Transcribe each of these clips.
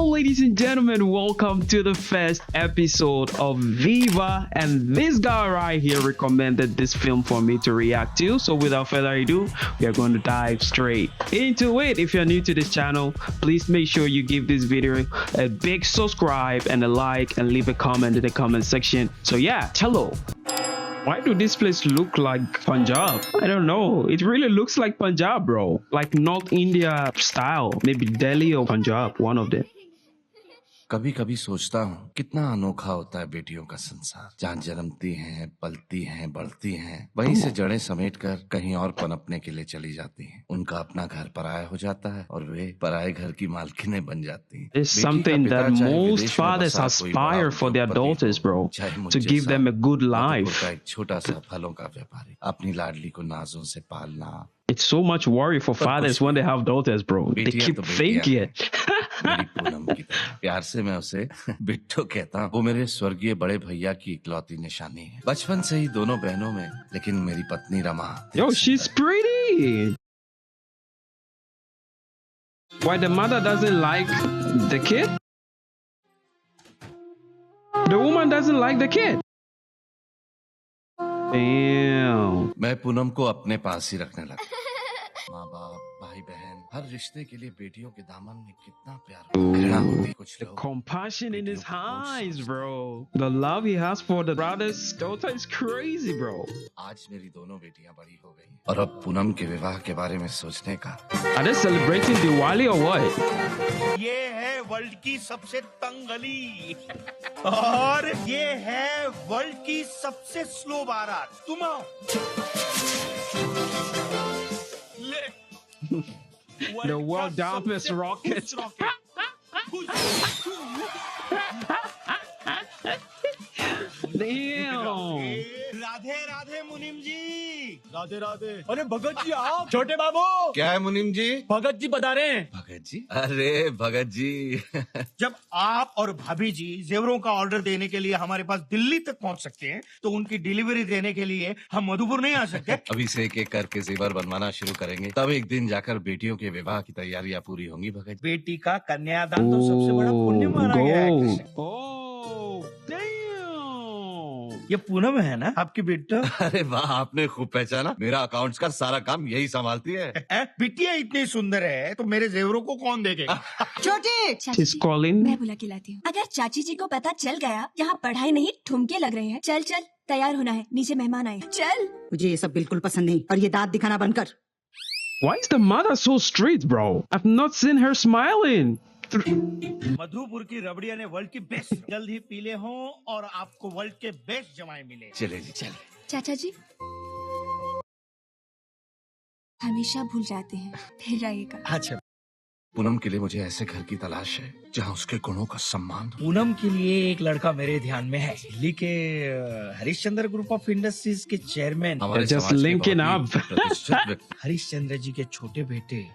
Hello, ladies and gentlemen. Welcome to the first episode of Viva. And this guy right here recommended this film for me to react to. So, without further ado, we are going to dive straight into it. If you're new to this channel, please make sure you give this video a big subscribe and a like and leave a comment in the comment section. So, yeah, hello. Why do this place look like Punjab? I don't know. It really looks like Punjab, bro. Like North India style. Maybe Delhi or Punjab, one of them. कभी कभी सोचता हूँ कितना अनोखा होता है बेटियों का संसार, जहाँ जन्मती हैं, पलती हैं, बढ़ती हैं, वहीं से जड़ें समेटकर कहीं और पनपने के लिए चली जाती हैं। उनका अपना घर पराया हो जाता है और वे पराये घर की मालकिनें बन जाती हैं। It's something that most fathers aspire for their daughters, bro, to give them a good life. एक छोटा सा फलों का व्यापारी अपनी लाडली को नाजों से पालना। It's so much worry for fathers when they have daughters, bro. They keep faking it. मेरी पूनम की तरह प्यार से मैं उसे बिट्टो कहता हूँ। वो मेरे स्वर्गीय बड़े भैया की इकलौती निशानी है, बचपन से ही दोनों बहनों में। लेकिन मेरी पत्नी Rama, Yo, she's pretty. Why the mother doesn't like the kid? The woman doesn't like the kid. Damn. मैं पूनम को अपने पास ही रखने लगा। माँ बाप, भाई बहन, हर रिश्ते के लिए बेटियों के दामन में कितना प्यार घृणा होती है। कुछ The लोग compassion in his eyes, bro. The love he has for the brother's daughter is crazy, bro. आज मेरी दोनों बेटियां बड़ी हो गई और अब पूनम के विवाह के बारे में सोचने का। Are they celebrating Diwali or what? ये है वर्ल्ड की सबसे तंग गली और ये है वर्ल्ड की सबसे स्लो बारात। तुम आओ। The world dumbest rocket. Damn. Radhe Radhe मुनीम जी। राधे राधे। अरे भगत जी आप। छोटे बाबू। क्या है मुनीम जी? भगत जी बता रहे हैं। भगत जी? अरे भगत जी। जब आप और भाभी जी जेवरों का ऑर्डर देने के लिए हमारे पास दिल्ली तक पहुंच सकते हैं, तो उनकी डिलीवरी देने के लिए हम मधुपुर नहीं आ सकते? अभी से एक एक करके जेवर बनवाना शुरू करेंगे, तब एक दिन जाकर बेटियों के विवाह की तैयारियां पूरी होंगी। भगत जी, बेटी का कन्यादान तो सबसे बड़ा पुण्य माना गया है कृष्ण। Oh, damn. ये पूनम है ना आपकी बेटा? अरे वाह, आपने खूब पहचाना। मेरा अकाउंट्स का सारा काम यही संभालती है। बिटिया इतनी सुंदर है तो मेरे जेवरों को कौन देखेगा? छोटे She's calling. मैं बुला के लाती हूँ। अगर चाची जी को पता चल गया यहाँ पढ़ाई नहीं ठुमके लग रहे हैं, चल चल तैयार होना है, नीचे मेहमान आए। चल। मुझे ये सब बिल्कुल पसंद नहीं और ये दांत दिखाना बंद कर। Why is the mother so strict, bro? I've not seen her smiling. Madhupur की रबड़िया ने वर्ल्ड की बेस्ट जल्द ही पीले हों और आपको वर्ल्ड के बेस्ट जमाए मिले। चले जी चले। चाचा जी हमेशा भूल जाते हैं, फिर आइएगा। अच्छा, पूनम के लिए मुझे ऐसे घर की तलाश है जहाँ उसके गुणों का सम्मान हो। पूनम के लिए एक लड़का मेरे ध्यान में है। दिल्ली के हरिश्चंद्र ग्रुप ऑफ इंडस्ट्रीज के चेयरमैन हमारे Just समाज के linking बहुत ही up. प्रतिष्ठित व्यक्ति। हरिश्चंद्र जी के छोटे बेटे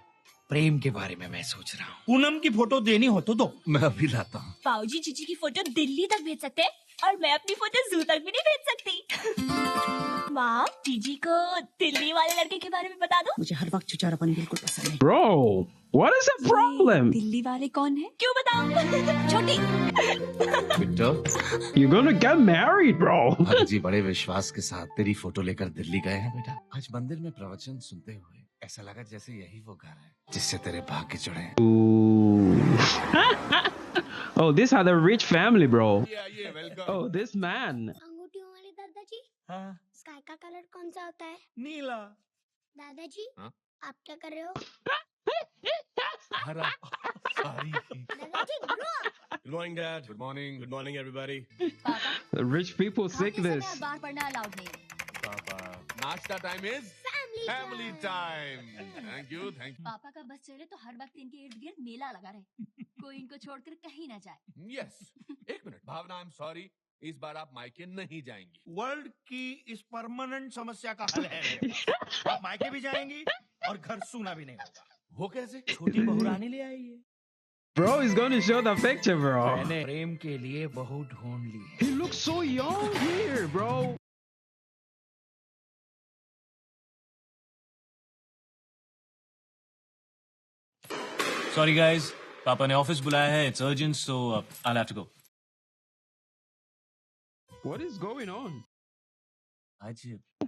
प्रेम के बारे में मैं सोच रहा हूँ। पूनम की फोटो देनी हो तो दो। मैं अभी लाता हूँ। पाऊजी जीजी की फोटो दिल्ली तक भेज सकते हैं और मैं अपनी फोटो जू तक भी नहीं भेज सकती। माँ, जीजी को दिल्ली वाले लड़के के बारे में बता दो। मुझे हर वक्त चुचारापन बिल्कुल पसंद नहीं। Bro, what is the problem? Delhi वाले कौन है? क्यों बताऊँ? छोटी। Bitto, You're gonna get married, bro. Bhagat ji बड़े विश्वास के साथ तेरी फोटो लेकर दिल्ली गए हैं बेटा। आज मंदिर में प्रवचन सुनते हुए ऐसा लगा जैसे यही वो घर है जिससे तेरे भाग्य जुड़े हैं। Oh, these are the rich family, bro. Yeah, welcome. Oh, this man. अंगूठियों वाले दादाजी, हाँ, स्काई का कलर कौन सा होता है? नीला। दादाजी, हाँ? आप क्या कर रहे हो? हरा। Sorry. दादाजी, grow up. Good morning, Dad. Good morning. Good morning, everybody. The rich people sickness. बाहर पढ़ना अलाउड नहीं। Papa. Nashta time is family time. Thank you. पापा का बस चले तो हर वक्त इनके इर्द गिर्द मेला लगा रहे, कोई इनको छोड़कर कहीं ना जाए। Yes. एक मिनट, भावना, I'm sorry. इस बार आप मायके नहीं जाएंगी। वर्ल्ड की इस परमानेंट समस्या का हल है मेरे पास। आप मायके भी जाएंगी और घर सूना भी नहीं होगा। वो कैसे? छोटी बहू रानी ले आई है। Bro, he's gonna show the picture, bro. मैंने प्रेम के लिए बहू ढूंढ ली है। He looks so young here, bro. Sorry guys, पापा ने ऑफिस बुलाया है, it's urgent, so I have to go. What is going on? आज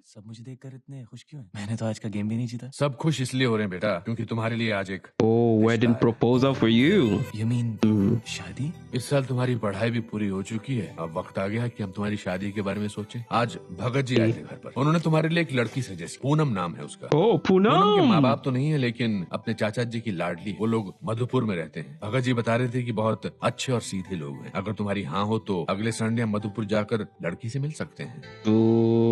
सब मुझे देखकर इतने खुश क्यों हैं? मैंने तो आज का गेम भी नहीं जीता। सब खुश इसलिए हो रहे हैं बेटा क्योंकि तुम्हारे लिए आज एक Oh, wedding proposal for you. You mean शादी? इस साल तुम्हारी पढ़ाई भी पूरी हो चुकी है। अब वक्त आ गया है कि हम तुम्हारी शादी के बारे में सोचें। आज भगत जी आए थे घर पर। उन्होंने तुम्हारे लिए एक लड़की सजेस्ट, पूनम नाम है उसका। Oh, पूनम के माँ Poonam. बाप तो नहीं है लेकिन अपने चाचा जी की लाडली। वो लोग मधुपुर में रहते हैं। भगत जी बता रहे थे कि बहुत अच्छे और सीधे लोग हैं। अगर तुम्हारी हाँ हो तो अगले संडे हम मधुपुर जाकर लड़की से मिल सकते हैं।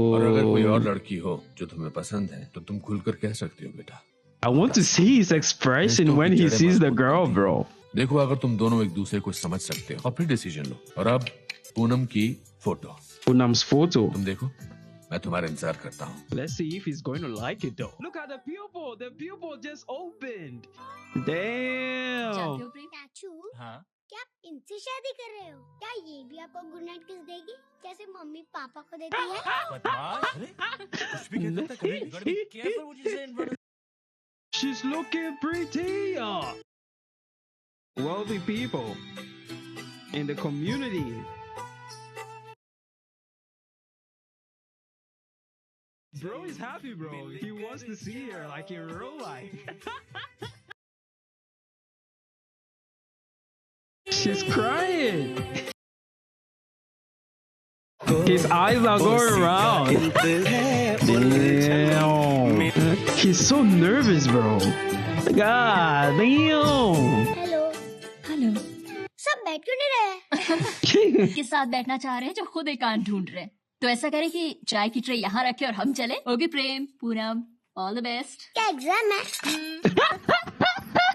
और अगर कोई और लड़की हो जो तुम्हें पसंद है तो तुम खुलकर कह सकते हो बेटा। I want to see his expression when he sees the girl, bro. देखो अगर तुम दोनों एक दूसरे को समझ सकते हो और फिर डिसीजन लो। और अब पूनम की फोटो Poonam's photo. तुम देखो, मैं तुम्हारा इंतजार करता हूँ। Let's see if he's going to like it though. Look at the pupil. The pupil just opened. Damn. चाचू, हाँ। क्या आप इनसे शादी कर रहे हो? क्या ये भी आपको गुड नाइट किस देगी जैसे मम्मी पापा को देती है? बदमाश, अरे कुछ भी कह सकता है, कभी gotta be careful what you say in front of- She's looking pretty. Wealthy people in the community. Bro is happy, bro. He wants to see her like in real life. She's crying. His eyes are going around. Damn. He's so nervous, bro. God damn. Hello, hello. सब बैठ क्यों नहीं रहे? के साथ बैठना चाह रहे हैं जो खुद एकांत ढूंढ रहे हैं। तो ऐसा करें कि चाय की ट्रे यहाँ रखे और हम चले। Okay Prem, Poonam, all the best. क्या एग्जाम है?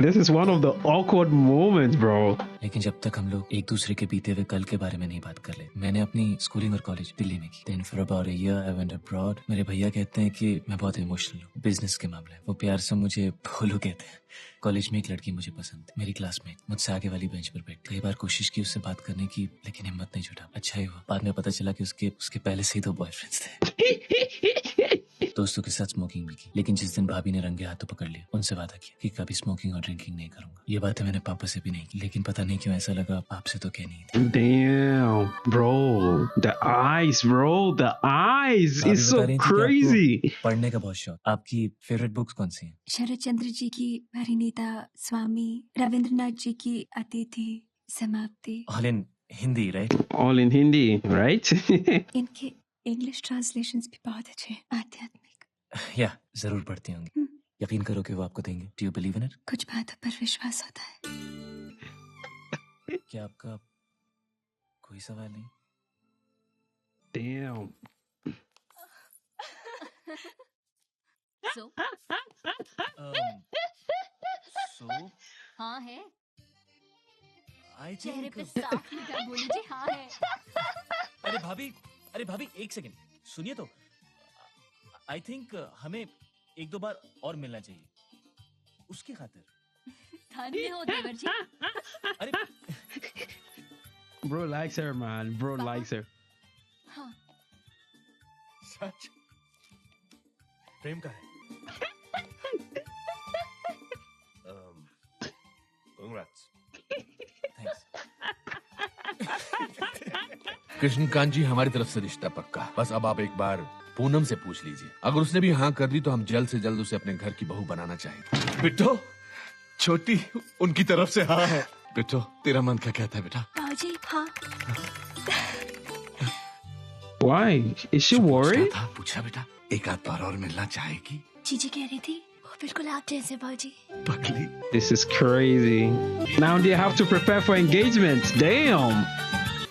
This is one of the awkward moments, bro. लेकिन जब तक हम लोग एक दूसरे के बीते हुए कल के बारे में नहीं बात कर ले। मैंने अपनी स्कूलिंग और कॉलेज दिल्ली में की। Then for about a year I went abroad. मेरे भैया कहते हैं कि मैं बहुत इमोशनल हूँ बिजनेस के मामले में। वो प्यार से मुझे भोलू कहते हैं। कॉलेज में एक लड़की मुझे पसंद थी, मेरी क्लासमेट, मुझसे आगे वाली बेंच पर बैठी। कई बार कोशिश की उससे बात करने की लेकिन हिम्मत नहीं जुटा। अच्छा ही हुआ, बाद में पता चला कि उसके पहले से ही 2 बॉयफ्रेंड्स थे। दोस्तों के साथ स्मोकिंग भी की, लेकिन जिस दिन भाभी ने रंगे हाथों पकड़ लिया उनसे वादा किया कि कभी स्मोकिंग और ड्रिंकिंग नहीं करूंगा। ये बातें मैंने पापा से भी नहीं की, लेकिन पता नहीं क्यों ऐसा लगा आपसे तो कहनी ही थी। Damn, bro. The eyes, bro. The eyes. भाभी It's बता so रही थी कि आपको crazy. पढ़ने का बहुत शौक। आपकी फेवरेट बुक्स कौन सी हैं? शरद चंद्र जी की परिणीता, स्वामी रविंद्रनाथ जी की अतिथि, समाप्ति। All in Hindi, right? All in Hindi, right? इनके इंग्लिश ट्रांसलेशंस भी बहुत अच्छे हैं, आध्यात्मिक। या जरूर पढ़ती होंगी। यकीन करो कि वो आपको देंगे। Do you believe in it? कुछ बातों पर विश्वास होता है। क्या आपका कोई सवाल नहीं? Damn. So, सो हाँ है। आई चेहरे थिंक पे साफ लिखा, बोलीजिए हाँ है। अरे भाभी एक सेकंड सुनिए तो। आई थिंक हमें 1-2 बार और मिलना चाहिए उसकी खातिर। धन्य हो देवर जी। अरे Bro likes her, man. Bro likes her. हाँ, सच प्रेम का है। Congrats. थैंक्स। कृष्णकांत जी, हमारी तरफ से रिश्ता पक्का। बस अब आप एक बार पूनम से पूछ लीजिए। अगर उसने भी हाँ कर दी तो हम जल्द से जल्द उसे अपने घर की बहू बनाना चाहेंगे। बिट्टो, छोटी उनकी तरफ से हाँ है। बिट्टो, तेरा मन क्या कहता है बेटा? बाबूजी, हाँ। Why? Is she worried? था पूछा बेटा, एक आध बार और मिलना चाहेगी? जीजी कह रही थी वो बिल्कुल आप जैसे बाबूजी। पगली। This is crazy. Now they have to prepare for engagement. Damn.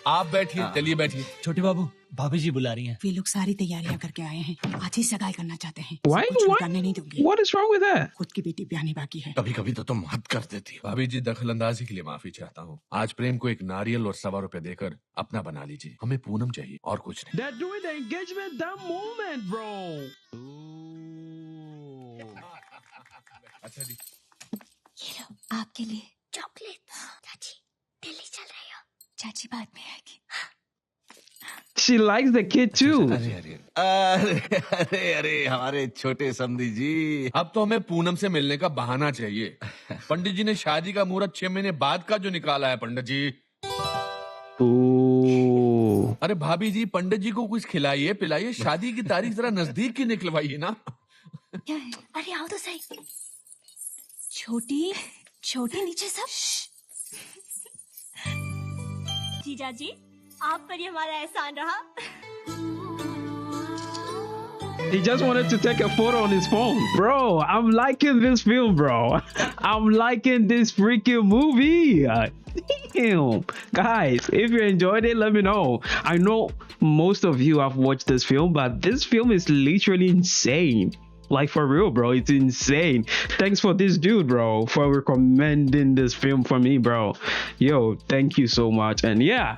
आप बैठिए, चलिए बैठिए। छोटे बाबू, भाभी जी बुला रही हैं। वे लोग सारी तैयारियां करके आए हैं, आज ही सगाई करना चाहते हैं। Why? सब कुछ Why? करने नहीं दूंगी। What is wrong with that? खुद की बेटी ब्याहनी बाकी है। कभी कभी तो तुम हद कर देती हो। भाभी जी, दखल अंदाजी के लिए माफी चाहता हूँ। आज प्रेम को एक नारियल और ₹100 देकर अपना बना लीजिए। हमें पूनम चाहिए और कुछ नहीं। They're doing the engagement that moment, bro. अच्छा जी, ये लो आपके लिए चॉकलेट। चाची, दिल्ली चल रही हो? चाची बाद में आएगी। She likes the kid too. अरे अरे अरे अरे अरे हमारे छोटे समधी जी। अब तो हमें पूनम से मिलने का बहाना चाहिए। पंडित जी ने शादी का मुहूर्त 6 महीने बाद का जो निकाला है पंडित जी। Ooh. अरे भाभी जी, पंडित जी को कुछ खिलाइए पिलाइए, शादी की तारीख जरा नजदीक की निकलवाइए ना। क्या है? अरे आओ तो सही। छोटी छोटी नीचे सब। जीजा जी, आप पर ही हमारा एहसान रहा। He just wanted to take a photo on his phone. Bro, I'm liking this film, bro. I'm liking this freaking movie. Damn. Guys, if you enjoyed it, let me know. I know most of you have watched this film, but this film is literally insane. Like for real, bro, it's insane. Thanks for this dude, bro, for recommending this film for me, bro. Yo, thank you so much. And yeah,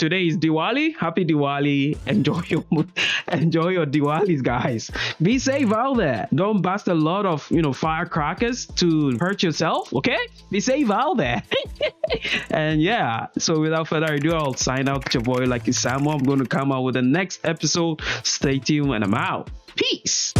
today is Diwali. Happy Diwali. Enjoy your Diwalis, guys. Be safe out there. Don't bust a lot of firecrackers to hurt yourself. Okay, be safe out there. And yeah, so without further ado, I'll sign out. It's your boy Lucky Samo. I'm going to come out with the next episode. Stay tuned and I'm out. Peace.